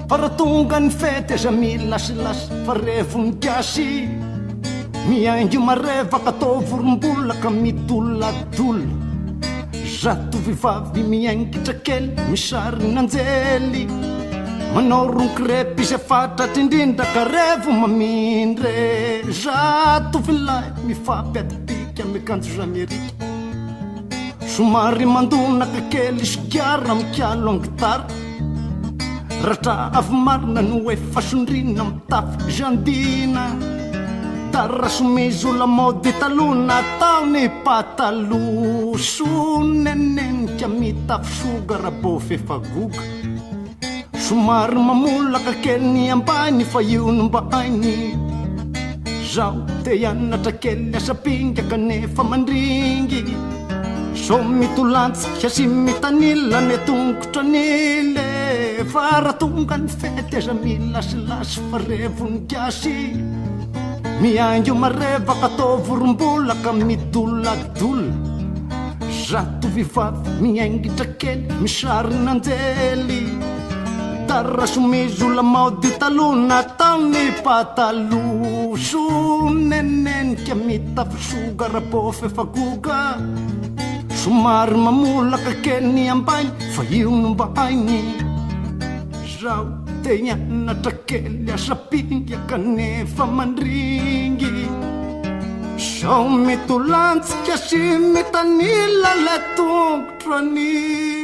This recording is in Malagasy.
fa raha tonga ny fety aza milasilasy fa revony gasy miaingy marevaka atao vorombolaka midoladola zato vehivavy miaingitra kely misarin'anjely manao ronkrepy izy afatratra indrindra ka revo mamindre zato vilay mifampiadipika mikanjo zamerika somary mandonaka kely isokiara mikialo angitara ratra avy marina no efa sondrina mitafy jandina tara somizo la mode talona ataony patalo sonenenika mitafy soga rabo fefagoga somary mamolaka kely ny ambany fa io no mba ainy zaho te hianatra kely asapinga kanefa mandringy so mitolantsika sy mitanila ny tongotra nile fa raha tonga ny fety aza milasilasy fa revony gasy miaingo marevaka atao vorombolaka midoladola zato vehivavy miaingitra kely misarin'anjely tara somizo la mode talona taony patalo sonenenika mitafy soga rabo fefagoga somary mamolaka kely ny ambany fa io no mba ainy zaho te hianatra kely asapinga kanefa mandringy sao mitolantsika sy mitanila le tongotrany